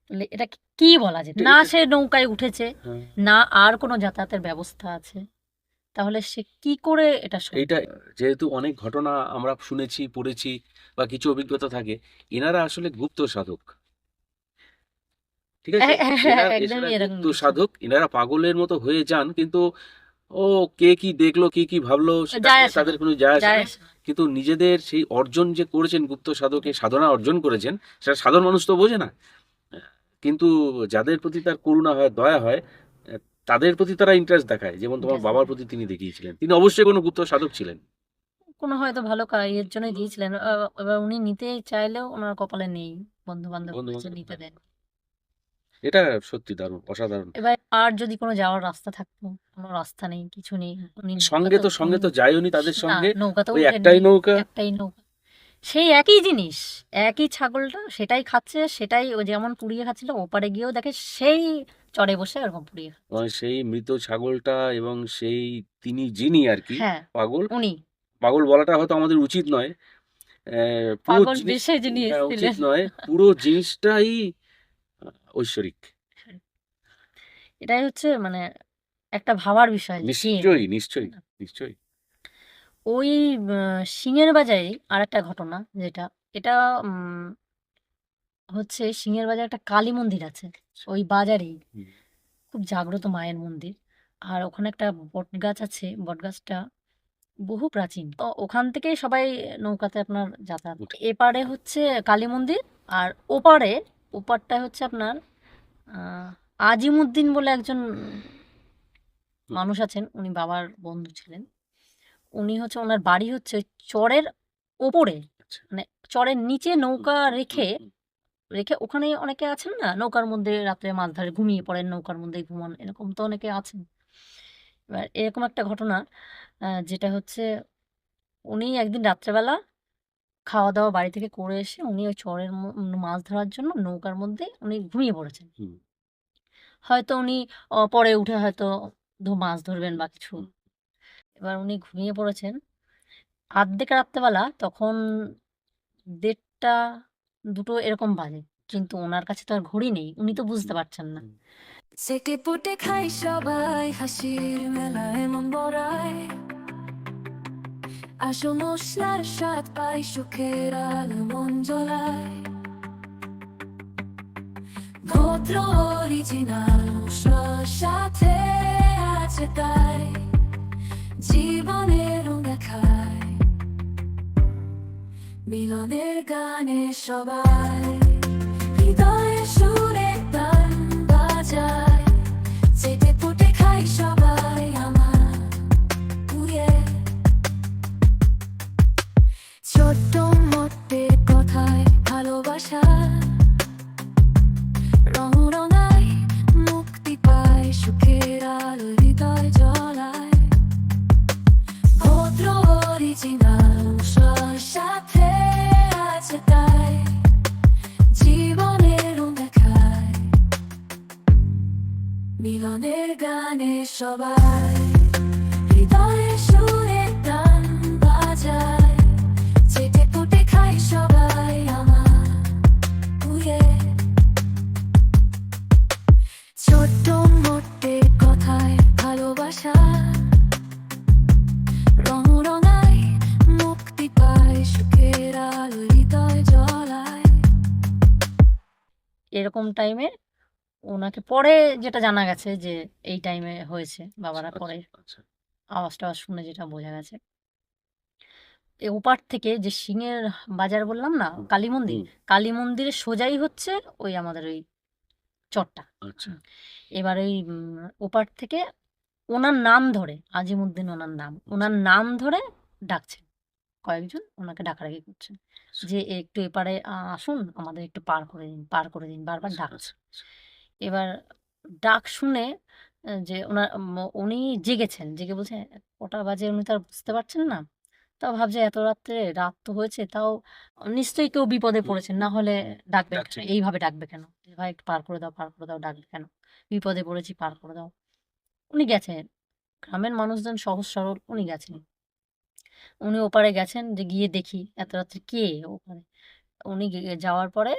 তাহলে এটা কি বলা যেত, না এটা সে নৌকায় উঠেছে, হ্যাঁ, না আর কোনো যাতায়াতের ব্যবস্থা আছে, তাহলে সে কি করে এটা এইটা সম্ভব? যেহেতু অনেক ঘটনা আমরা শুনেছি পড়েছি বা কিছু অভিজ্ঞতা থাকে, এনারা আসলে গুপ্ত সাধক। ঠিক আছে, এনারা একদমই এরকম গুপ্ত কিছু, সাধক, এনারা পাগলের মতো হয়ে যান, কিন্তু ও কে কি দেখলো কি কি ভাবলো সেটা যায় নিয়ে আসে না, তাদের কোনো যায় আসে যায় না। আসে না। কিন্তু নিজেদের সেই অর্জন যে করেছেন, গুপ্ত সাধকে সাধনা অর্জন করেছেন, সেটা সাধারণ মানুষ তো বোঝে না। কিন্তু যাদের প্রতি তার করুণা হয়, দয়া হয়, আহ, তাদের প্রতি তারা ইন্টারেস্ট দেখায়, যেমন তোমার Interest বাবার দেখায়। প্রতি তিনি দেখিয়েছিলেন। তিনি অবশ্যই কোনো গুপ্ত সাধক ছিলেন। কোনো হয়তো ভালো এর জন্যই দিয়েছিলেন। এবার উনি নিতে চাইলেও ওনার কপালে নেই, বন্ধু বান্ধব বন্ধু কিছু বান্ধব নিতে দেন। এটা সত্যি দারুণ, অসাধারণ। এবার আর যদি কোনো যাওয়ার রাস্তা থাকতো, কোনো রাস্তা নেই, কিছু নেই, উনি সঙ্গে তো যাইওনি তাদের না, সঙ্গে, নৌকাতেও ওই উঠেননি, একটাই নৌকা। একটাই নৌকা, সেই একই জিনিস, একই ছাগলটা সেটাই খাচ্ছে, সেটাই ও যেমন পুড়িয়ে খাচ্ছিল, ওপারে গিয়েও দেখে সেই চড়ে বসে এরকম পুড়িয়ে খাচ্ছে। মানে সেই মৃত ছাগলটা এবং সেই যিনি আর কি হ্যাঁ, পাগল, উনি পাগল বলাটা হয়তো আমাদের উচিত নয়, পুরো পাগল জিনিস, বেশে যিনি হ্যাঁ, উচিত এসেছিলেন। নয়, পুরো জিনিসটাই ঐশ্বরিক। এটাই হচ্ছে মানে একটা ভাবার বিষয় যে কে, নিশ্চয়ই, তাই নিশ্চয়ই, না? নিশ্চয়ই। ওই সিংহের বাজারে আর একটা ঘটনা, যেটা এটা উম, হচ্ছে সিংহের বাজারে একটা কালী মন্দির আছে ওই বাজারেই, হুম, খুব জাগ্রত মায়ের মন্দির। আর ওখানে একটা বট গাছ আছে, বট গাছটা বহু প্রাচীন, তো ওখান থেকেই সবাই নৌকাতে আপনার যাতায়াত করে। উঠে। এপারে হচ্ছে কালী মন্দির, আর ওপারে, ওপারটায় হচ্ছে আপনার আজিমুদ্দিন বলে একজন হুম, মানুষ আছেন, উনি বাবার বন্ধু ছিলেন। উনি হচ্ছে, ওনার বাড়ি হচ্ছে চরের ওপরে, আচ্ছা। মানে চরের নিচে হুম, নৌকা হুম, রেখে, হুম, ওখানে অনেকে আছেন না, নৌকার মধ্যে রাত্রে মাছ ধরে ঘুমিয়ে পড়েন, নৌকার মধ্যে ঘুমান, এরকম তো অনেকে আছেন। এবার এরকম একটা ঘটনা, যেটা হচ্ছে উনি একদিন রাত্রেবেলা খাওয়া দাওয়া বাড়ি থেকে করে এসে উনি ওই চরের মাছ ধরার জন্য নৌকার মধ্যে উনি ঘুমিয়ে পড়েছেন। হুম, হয়তো উনি পরে উঠে হয়তো মাছ ধরবেন বা কিছু। হুম, এবার উনি ঘুমিয়ে পড়েছেন আর্ধেক রাত্রেবেলা, তখন 1:30 2টো এরকম বাজে, কিন্তু ওনার কাছে তো আর ঘড়ি নেই, উনি তো বুঝতে হুম, পারছেন না। হুম। চেটে পুটে খাই সবাই, হাসির মেলায় মন ভরায়, আসো মশলার স্বাদ পাই, সুখের আলো মন জ্বলায়, ভদ্র অরিজিনাল মশলার সাথে আছে তাই, জীবনের দেখায়, মিলনের গানে সবাই, হৃদয়ে সুরে গান বাজায়, চেটে পুটে খাই সবাই আমার পুয়ে, ছোট্ট মোটে কথায় ভালোবাসা, রং রঙায় মুক্তি পায়, সুখের আলো হৃদয় জ্বলায়, ভদ্র অরিজিনাল সাথে আছে তাই, জীবনের দেখায়, মিলনের গানে সবাই, হৃদয়ে সুরে গান বাজায়, চেটে পুটে খাই সবাই আমার পুয়ে, ছোট্ট মোটে কথায় ভালোবাসা, রং রঙায় মুক্তি পায়, সুখের আলো হৃদয় জ্বলায়। এরকম টাইমে ওনাকে পরে যেটা জানা গেছে যে এই টাইমে হয়েছে, বাবারা আচ্ছা, পরে আচ্ছা। আওয়াজ টাওয়াজ শুনে যেটা বোঝা গেছে, ওপার থেকে যে সিংহের বাজার বললাম না, হুম, কালী মন্দির, হুম, কালী মন্দিরের সোজাই হচ্ছে ওই আমাদের ওই চরটা। আচ্ছা, এবার ওই ওপার থেকে ওনার নাম ধরে, আজিমুদ্দিন ওনার নাম, আচ্ছা, ওনার নাম ধরে ডাকছেন কয়েকজন, ওনাকে ডাকাডাকি করছেন আচ্ছা, যে একটু এপারে আসুন, আমাদের একটু পার করে দিন, পার করে দিন, বারবার আচ্ছা, ডাকছে। আচ্ছা, আচ্ছা। এবার ডাক শুনে যে ওনার উনি জেগেছেন, জেগে বলছে কটা বাজে উনি তো আর বুঝতে পারছেন না, তাও ভাবছে এত রাত্রে, রাত তো হয়েছে, তাও নিশ্চয়ই কেউ বিপদে হুম, পড়েছেন, হুম, না হলে ডাকবেন কেন, ডাকছেন। এইভাবে ডাকবে কেন, যে ভাই একটু পার করে দাও, পার করে দাও, ডাকবে কেন, বিপদে পড়েছি, পার করে দাও। উনি গেছেন, গ্রামের মানুষজন সহজ সরল, উনি গেছেন, উনি ওপারে গেছেন, যে গিয়ে দেখি এত রাত্রে কে ওপারে। উনি যাওয়ার পরে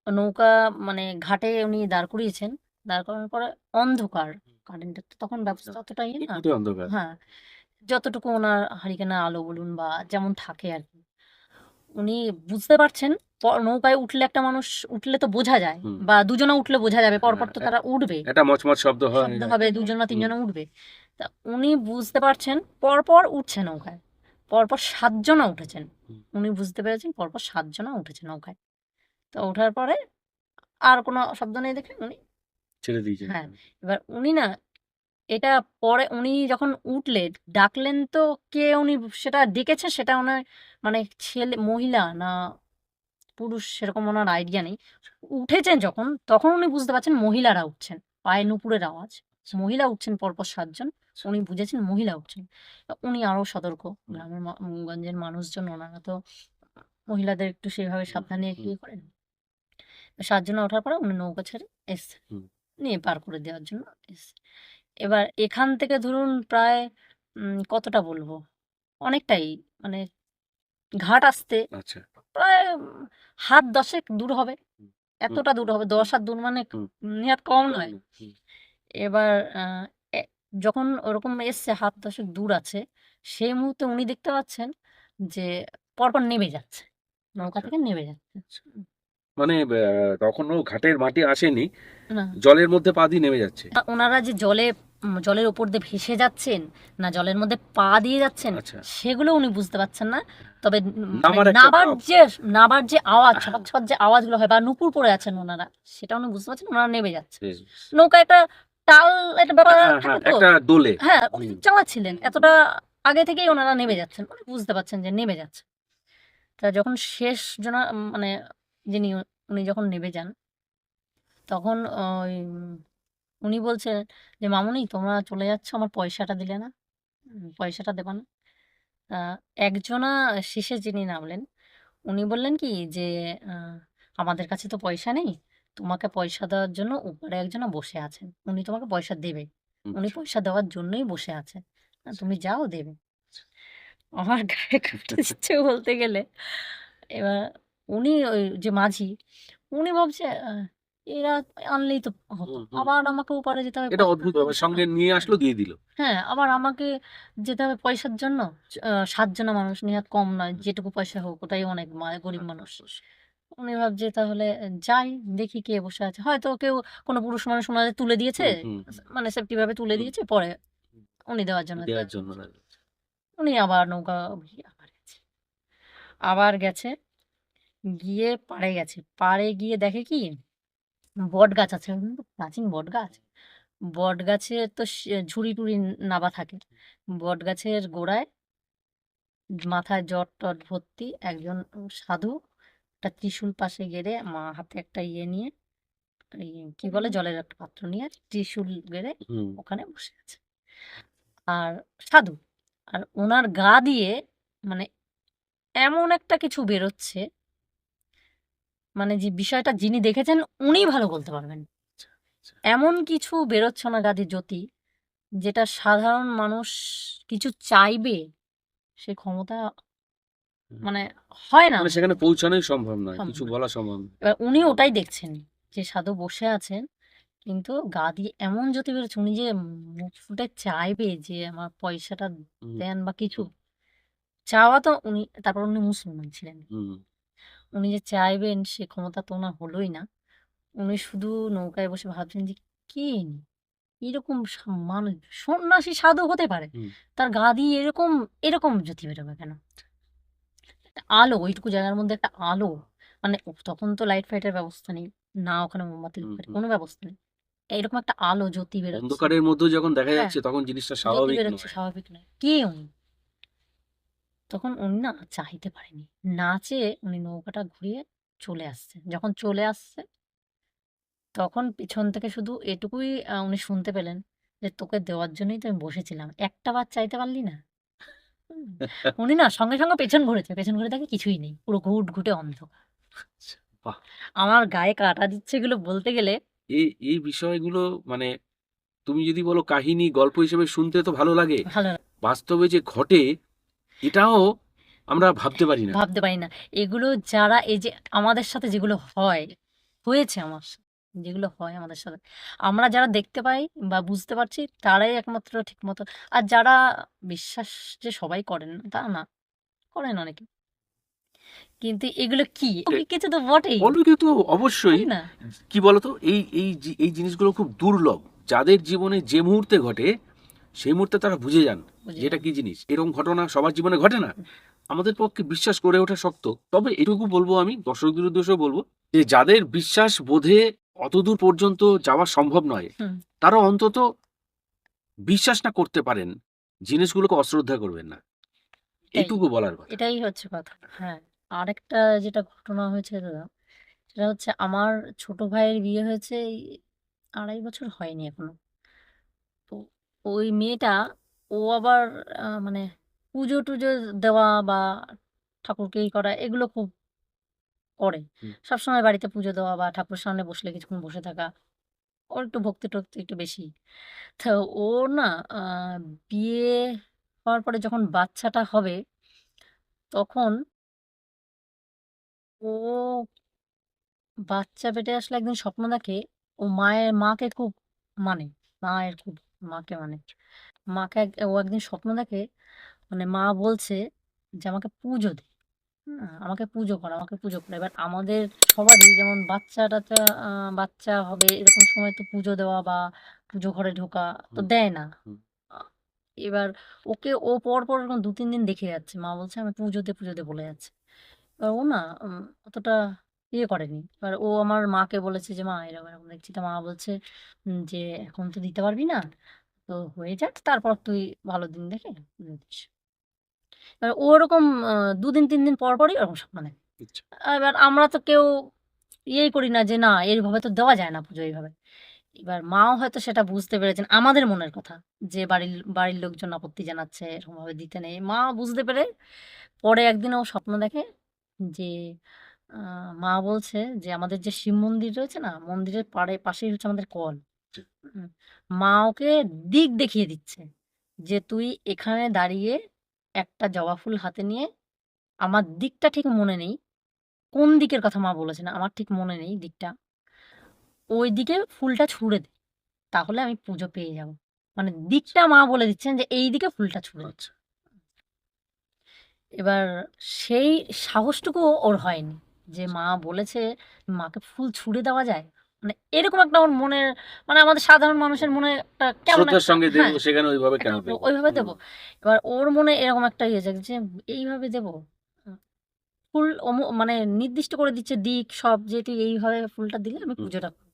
নৌকা, মানে ঘাটে উনি দাঁড় করিয়েছেন, দাঁড় করানোর পরে অন্ধকার, কারেন্টের তো তখন ব্যবস্থা অতটা ইয়ে না। মিটমিটে অন্ধকার। হ্যাঁ, যতটুকু ওনার হারিকেনের আলো বলুন বা যেমন থাকে আর কি, উনি বুঝতে পারছেন নৌকায় উঠলে একটা মানুষ উঠলে তো বোঝা যায়, হুম, বা দুজনা উঠলে বোঝা যাবে, পরপর হ্যাঁ, তো তারা উঠবে, একটা মচমচ শব্দ হয়। শব্দ হ্যাঁ, হবে, দুজন না হুম, তিনজনে উঠবে। তা উনি বুঝতে পারছেন পরপর উঠছে নৌকায়, পরপর 7 জনা উঠেছেন, হুম, উনি বুঝতে পেরেছেন পরপর 7 জনা উঠেছে নৌকায়। তো ওঠার পরে আর কোনো শব্দ নেই দেখে উনি, ছেড়ে দিয়েছেন। হ্যাঁ, এবার উনি না এটা পরে উনি যখন উঠলেন, ডাকলেন তো কে উনি সেটা ডেকেছে সেটা ওনার মানে ছেলে, মহিলা না পুরুষ সেরকম ওনার আইডিয়া নেই। উঠেছেন যখন, তখন উনি বুঝতে পারছেন মহিলারা উঠছেন। পায়ে নুপুরের আওয়াজ। মহিলা উঠছেন পরপর ৭ জন। উনি বুঝেছেন মহিলা উঠছেন। উনি আরো সতর্ক। গ্রামের গঞ্জের মানুষজন ওনারা তো মহিলাদের একটু সেভাবে সাবধানে ইয়ে করেন। ৭ জন ওঠার পরে উনি নৌকা ছেড়ে এসছেন। হুম। নিয়ে পার করে দেওয়ার জন্য এসছে। এবার এখান থেকে ধরুন প্রায় কতটা বলবো? অনেকটাই মানে ঘাট আসতে আচ্ছা। প্রায় হাত ১০ দূর হবে। হুম, এতটা দূর হবে। ১০ হাত দূর মানে হুম, নেহাত কম নয়। হুম, এবার এ যখন ওরকম এসছে হাত ১০ দূর আছে, সেই মুহূর্তে উনি দেখতে পাচ্ছেন যে পরপর নেমে যাচ্ছে। নৌকা আচ্ছা। থেকে নেমে যাচ্ছে। মানে তখনও ঘাটের মাটি আসেনি, না, জলের মধ্যে পা দিয়ে নেমে যাচ্ছে। ওনারা যে জলের উপর দিয়ে ভেসে যাচ্ছেন, না জলের মধ্যে পা দিয়ে যাচ্ছেন, আচ্ছা। সেগুলো উনি বুঝতে পারছেন না। তবে নামার একটা নাবার ভাব। নাবার যে আওয়াজ, ছপাক ছপাক যে আওয়াজগুলো হয় বা নুপুর পড়ে আছেন ওনারা, সেটা উনি বুঝতে পারছেন ওনারা নেমে যাচ্ছে। বেশ। নৌকা একটা টাল একটা ব্যাপার হ্যাঁ, থাকে তো। একটা দোলে। হ্যাঁ, উনি চালাচ্ছিলেন। এতটা আগে থেকেই ওনারা নেমে যাচ্ছেন। উনি বুঝতে পারছেন যে নেমে যাচ্ছে। তা যখন শেষ মানে যিনি উনি যখন নেমে যান, তখন ওই উনি বলছেন যে, "মামুনি তোমরা চলে যাচ্ছ, আমার পয়সাটা দিলে না? পয়সাটা দেবা না?" তা একজনা শেষে যিনি নামলেন, উনি বললেন কি যে, আ "আমাদের কাছে তো পয়সা নেই। তোমাকে পয়সা দেওয়ার জন্য ওপারে একজনা বসে আছেন। উনি তোমাকে পয়সা দেবে। উনি আচ্ছা, পয়সা দেওয়ার জন্যই বসে আছেন। আচ্ছা। তুমি যাও দেবে।" আমার গায়ে কাঁটা দিচ্ছে বলতে গেলে। এবার উনি ওই যে মাঝি, উনি ভাবছে এরা আনলেই তো হতো। হুম, হুম। আবার আমাকে ওপারে যেতে হবে এটা পয়সা অদ্ভুত আনতে। ব্যাপার। সঙ্গে নিয়ে আসলো, দিয়ে দিল। হ্যাঁ, আবার আমাকে যেতে হবে পয়সার জন্য। ৭ জনা মানুষ নেহাত কম নয়। যেটুকু পয়সা হোক ওটাই অনেক গরিব মানুষ। উনি ভাবছে তাহলে যাই, দেখি কে বসে আছে। হয়তো কেউ কোনো পুরুষ মানুষ উনাদের তুলে দিয়েছে। হুম, হুম, মানে সেফটি ভাবে তুলে হুম, দিয়েছে। পরে উনি দেওয়ার জন্য দেওয়ার জন্য লাগলো। উনি আবার নৌকা ঘুরিয়ে আবার গেছে। আবার গেছে, গিয়ে পাড়ে গেছে। পাড়ে গিয়ে দেখে কি বটগাছ আছে। কিন্তু প্রাচীন বটগাছ। বটগাছে তো ঝুড়ি-টুড়ি নাবা থাকে। বটগাছের গোড়ায় মাথায় জট-টট ভর্তি একজন সাধু একটা ত্রিশূল পাশে গেড়ে হাতে একটা ইয়ে নিয়ে, এই কি বলে জলের একটা পাত্র নিয়ে ত্রিশূল গেড়ে হুম। ওখানে বসে আছে। আর সাধু। আর উনার গা দিয়ে মানে এমন একটা কিছু বেরোচ্ছে, মানে যে বিষয়টা যিনি দেখেছেন উনিই ভালো বলতে পারবেন। আচ্ছা, আচ্ছা। এমন কিছু বেরোচ্ছে ওনার গা দিয়ে জ্যোতি, যেটা সাধারণ মানুষ কিছু চাইবে সে ক্ষমতা হুম। মানে হয় না মানে ওনার সেখানে পৌঁছানোই সম্ভব নয়। সম্ভব কিছু না। বলা সম্ভব নয়। এবার উনি ওটাই দেখছেন যে সাধু বসে আছেন, কিন্তু গা দিয়ে এমন জ্যোতি বেরোচ্ছে উনি যে মুখ ফুটে চাইবে যে আমার পয়সাটা হুম, দেন বা কিছু চাওয়া তো উনি, তারপর উনি মুসলমান ছিলেন। হুম। উনি যে চাইবেন সে ক্ষমতা তো ওনার হলোই না। উনি শুধু নৌকায় বসে ভাবছেন যে কে ইনি? এরকম মানুষ সন্ন্যাসী সাধু হতে পারে। হুম। তার গা দিয়ে এরকম জ্যোতি বেরোবে কেন? একটা আলো, ওইটুকু জায়গার মধ্যে একটা আলো। মানে তখন তো লাইট ফাইটের ব্যবস্থা নেই। না ওখানে মোমবাতি হুম, হুম। কোনো ব্যবস্থা নেই। এরকম একটা আলো জ্যোতি বেরোচ্ছে। অন্ধকারের মধ্যেও যখন দেখা হ্যাঁ, যাচ্ছে তখন জিনিসটা জ্যোতি স্বাভাবিক বেরোচ্ছে নয়। স্বাভাবিক নয়। কে উনি? তখন উনি না চাইতে পারেনি। না চেয়ে উনি নৌকাটা ঘুরিয়ে চলে আসছে। যখন চলে আসছে তখন পিছন থেকে শুধু এটুকুই উনি শুনতে পেলেন যে, "তোকে দেওয়ার জন্যই তো আমি বসেছিলাম। একটা বার চাইতে পারলি না?" হুম। উনি না সঙ্গে, সঙ্গে পেছন ঘুরেছে। পেছন ঘুরে দেখে কিছুই নেই। পুরো ঘুটঘুটে অন্ধকার। আচ্ছা, বাহ! আমার গায়ে কাঁটা দিচ্ছে এগুলো বলতে গেলে। এই বিষয়গুলো মানে তুমি যদি বলো কাহিনী, গল্প হিসেবে শুনতে তো ভালো লাগে। ভালো বাস্তবে যে ঘটে এটাও আমরা ভাবতে পারি না। ভাবতে পারি না। এগুলো যারা এই যে আমাদের সাথে যেগুলো হয়, হয়েছে আমার সাথে, যেগুলো হয় আমাদের সাথে, আমরা যারা দেখতে পাই বা বুঝতে পারছি তারাই একমাত্র ঠিকমতো, আর যারা বিশ্বাস যে সবাই করেন না তা না, করেন অনেকে। কিন্তু এগুলো কি? অলৌকিক কিছু তো বটেই, অলৌকিক তো অবশ্যই। তাই না? কি বলতো এই জিনিসগুলো খুব দুর্লভ। যাদের জীবনে যে মুহূর্তে ঘটে সেই মুহূর্তে তারা বুঝে যান বুঝে যে এটা যান। কি জিনিস। এরকম ঘটনা সবার জীবনে ঘটে না। আমাদের পক্ষে বিশ্বাস করে ওঠা শক্ত। তবে এটুকু বলবো, আমি দর্শকদের উদ্দেশ্যেও বলবো যে যাদের বিশ্বাস বোধে অতদূর পর্যন্ত যাওয়া সম্ভব নয়, হুম, তারা অন্তত বিশ্বাস না করতে পারেন, জিনিসগুলোকে অশ্রদ্ধা করবেন না, এটাই এইটুকু বলার কথা। এটাই হচ্ছে কথা। হ্যাঁ, আরেকটা যেটা ঘটনা হয়েছে দাদা, সেটা হচ্ছে আমার ছোট ভাইয়ের বিয়ে হয়েছে এই ২.৫ বছর হয়নি এখনো। তো ওই মেয়েটা, ও আবার মানে পুজো-টুজো দেওয়া বা ঠাকুরকে করা এগুলো খুব করে। হুম। সবসময় বাড়িতে পুজো দেওয়া বা ঠাকুরের সামনে বসলে কিছুক্ষণ বসে থাকা। ওর একটু ভক্তি-টক্তি একটু বেশি। তো ওর না আ বিয়ে হওয়ার পরে যখন বাচ্চাটা হবে, তখন ও বাচ্চা পেটে আসলে একদিন স্বপ্ন দেখে ও মাকে খুব মানে, মায়ের খুব মাকে মানে। ও একদিন স্বপ্ন দেখে, মানে মা বলছে যে, "আমাকে পুজো দে। আমাকে পুজো কর, আমাকে পুজো কর।" এবার আমাদের সবারই যেমন বাচ্চা-টাচ্চা বাচ্চা হবে এরকম সময় তো পুজো দেওয়া বা পুজো ঘরে ঢোকা তো হুম, দেয় না। হুম। আ এবার ও পরপর এরকম ২-৩ দিন দেখে যাচ্ছে। মা বলছে, "আমি পুজো দে" বলে যাচ্ছে। এবার ও না অতটা ইয়ে করেনি। এবার ও আমার মাকে বলেছে যে, "মা এরকম দেখছি।" তো মা বলছে যে, "এখন তো দিতে পারবি না। তো হয়ে যাক, তারপর তুই ভালো দিন দেখে পুজো দিস।" এবার ও ওরকম ২ দিন ৩ দিন পরই ওরকম স্বপ্ন দেখে। আচ্ছা। এবার আমরা তো কেউ ইয়েই করি না যে, না এইভাবে তো দেওয়া যায় না পুজো এইভাবে। এবার মাও হয়তো সেটা বুঝতে পেরেছেন আমাদের মনের কথা, যে বাড়ির বাড়ির লোকজন আপত্তি জানাচ্ছে, এরকমভাবে দিতে নেই। মা বুঝতে পেরে পরে একদিন ও স্বপ্ন দেখে যে আ মা বলছে যে, আমাদের যে শিব মন্দির রয়েছে না? মন্দিরের পাশেই হচ্ছে আমাদের কল। জি। হুম। মা ওকে দিক দেখিয়ে দিচ্ছে যে, "তুই এখানে দাঁড়িয়ে একটা জবা ফুল হাতে নিয়ে" আমার দিকটা ঠিক মনে নেই। কোন দিকের কথা মা বলেছেন আমার ঠিক মনে নেই দিকটা। "ওই দিকে ফুলটা ছুঁড়ে দে। তাহলে আমি পুজো পেয়ে যাব।" মানে দিকটা মা বলে দিচ্ছেন যে, "এই দিকে ফুলটা ছুঁড়ে দে।" আচ্ছা। এবার সেই সাহসটুকুও ওর হয়নি। যে মা বলেছে, মাকে ফুল ছুঁড়ে দেওয়া যায়? মানে এরকম একটা ওর মনের, মানে আমাদের সাধারণ মানুষের মনে একটা কেমন শ্রদ্ধার একটা, সঙ্গে দেব, হ্যাঁ, সেখানে ওইভাবে একটা কেন দেব? ওইভাবে হুম। দেব? এবার ওর মনে এরকম একটা ইয়ে জাগে যে এইভাবে দেব? আ ফুল মানে নির্দিষ্ট করে দিচ্ছে দিক সব, যে তুই এইভাবে ফুলটা দিলে আমি হুম। পুজোটা করব।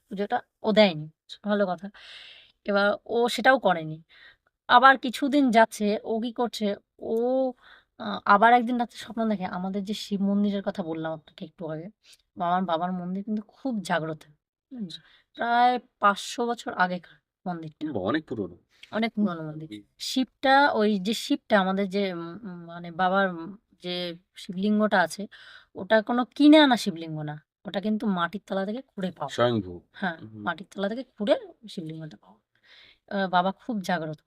পুজোটা ও দেয়নি। ভালো কথা। এবার ও সেটাও করেনি। আবার কিছুদিন যাচ্ছে, ও কি করছে, ও আ আবার একদিন রাত্রে স্বপ্ন দেখে আমাদের যে শিব মন্দিরের কথা বললাম আপনাকে একটু আগে। আমার বাবার মন্দির কিন্তু খুব জাগ্রত। হুম? প্রায় ৫০০ বছর আগেকার মন্দিরটা। অনেক পুরনো। অনেক পুরনো মন্দির। হুম। শিবটা, ওই যে শিবটা আমাদের যে মানে বাবার যে শিবলিঙ্গটা আছে, ওটা কোনো কিনে আনা শিবলিঙ্গ না। ওটা কিন্তু মাটির তলা থেকে খুঁড়ে পাওয়া। স্বয়ংভূ। হ্যাঁ, হুম। মাটির তলা থেকে খুঁড়ে শিবলিঙ্গটা পাওয়া। বাবা খুব জাগ্রত।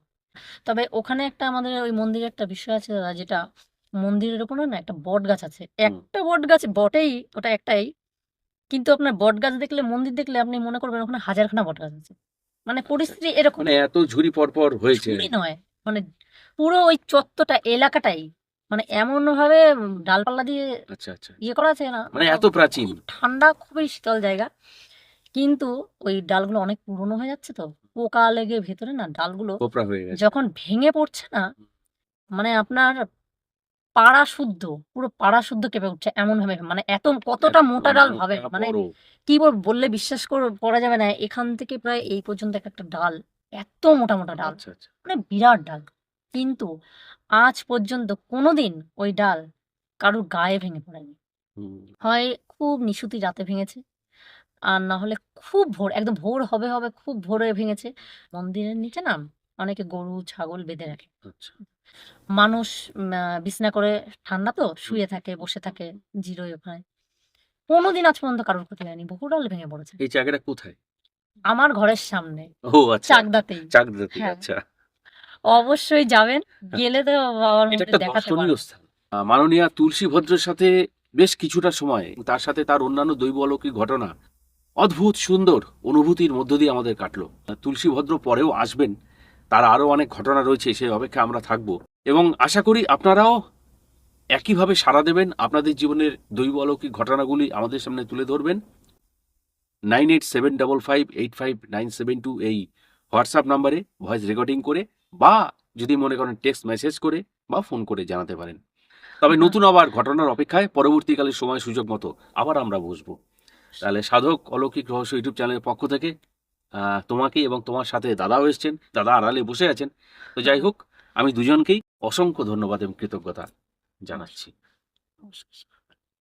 তবে ওখানে একটা আমাদের ওই মন্দিরে একটা বিষয় আছে দাদা, যেটা মন্দিরের ওপরে না একটা বটগাছ আছে। হুম। একটা বটগাছ বটেই, ওটা একটাই। কিন্তু আপনার বটগাছ দেখলে, মন্দির দেখলে আপনি মনে করবেন ওখানে হাজারখানা বটগাছ আছে। মানে আচ্ছা, পরিস্থিতি আচ্ছা। এরকম। মানে এত ঝুরি পরপর হয়েছে। ঝুড়ি নয়, মানে পুরো ওই চত্বরটা, এলাকাটাই মানে এমনভাবে ডালপালা দিয়ে আচ্ছা, আচ্ছা। ইয়ে করা আছে না, মানে মানে এত প্রাচীন। খুব ঠান্ডা, খুবই শীতল জায়গা। কিন্তু ওই ডালগুলো অনেক পুরনো হয়ে যাচ্ছে তো। পোকা লেগে ভেতরে না ডালগুলো কোপড়া হয়ে গেছে। যখন ভেঙে পড়ছে না, মানে আপনার পাড়াশুদ্ধ, পুরো পাড়াশুদ্ধ কেঁপে উঠছে এমনভাবে, মানে কতটা মোটা ডাল ভাবেন। মোটা মানে বড়। কি বললে বিশ্বাস করা যাবে না। এখান থেকে প্রায় এই পর্যন্ত একটা ডাল। এত মোটা ডাল। আচ্ছা, আচ্ছা। মানে বিরাট ডাল। কিন্তু আজ পর্যন্ত কোনোদিন ওই ডাল কারুর গায়ে ভেঙে পড়েনি। হুম। হয় খুব নিশুতি রাতে ভেঙেছে, আর না হলে খুব একদম ভোর হবে খুব ভোরে ভেঙেছে। মন্দিরের নিচে না অনেকে গরু, ছাগল বেঁধে রাখে। আচ্ছা। মানুষ বিছানা করে, ঠান্ডা তো হুম। শুয়ে থাকে, বসে থাকে, জিরোয় ওখানে। কোনোদিন আজ পর্যন্ত কারোর ক্ষতি হয়নি। বহু ডাল ভেঙে পড়েছে। এই জায়গাটা কোথায়? আমার ঘরের সামনে, ও আচ্ছা। চাকদাতেই। চাকদাতে। হ্যাঁ, আচ্ছা। অবশ্যই যাবেন। গেলে তো বাবার এটা মন্দির একটা দেখাতে দর্শনীয় পারবেন। স্থান। মাননীয়া তুলসী ভদ্রের সাথে বেশ কিছুটা সময়, তার সাথে তার অন্যান্য দৈব অলৌকিক ঘটনা অদ্ভুত সুন্দর অনুভূতির মধ্য দিয়ে আমাদের কাটলো। তুলসী ভদ্র পরেও আসবেন, তার আরও অনেক ঘটনা রয়েছে, সেই অপেক্ষা আমরা থাকবো এবং আশা করি আপনারাও একইভাবে সাড়া দেবেন, আপনাদের জীবনের দৈব অলৌকিক ঘটনাগুলি আমাদের সামনে তুলে ধরবেন। 9875585972 এই হোয়াটসঅ্যাপ নাম্বারে ভয়েস রেকর্ডিং করে, বা যদি মনে করেন টেক্সট মেসেজ করে বা ফোন করে জানাতে পারেন। তবে হ্যাঁ, নতুন আবার ঘটনার অপেক্ষায় পরবর্তীকালে সময় সুযোগ মতো আবার আমরা বসবো। তাহলে সাধক অলৌকিক রহস্য ইউটিউব চ্যানেলের পক্ষ থেকে তোমাকে এবং তোমার সাথে দাদাও এসছেন, দাদা আড়ালে বসে আছেন। তো যাই হোক, আমি দুজনকেই অসংখ্য ধন্যবাদ এবং কৃতজ্ঞতা জানাচ্ছি। নমস্কার।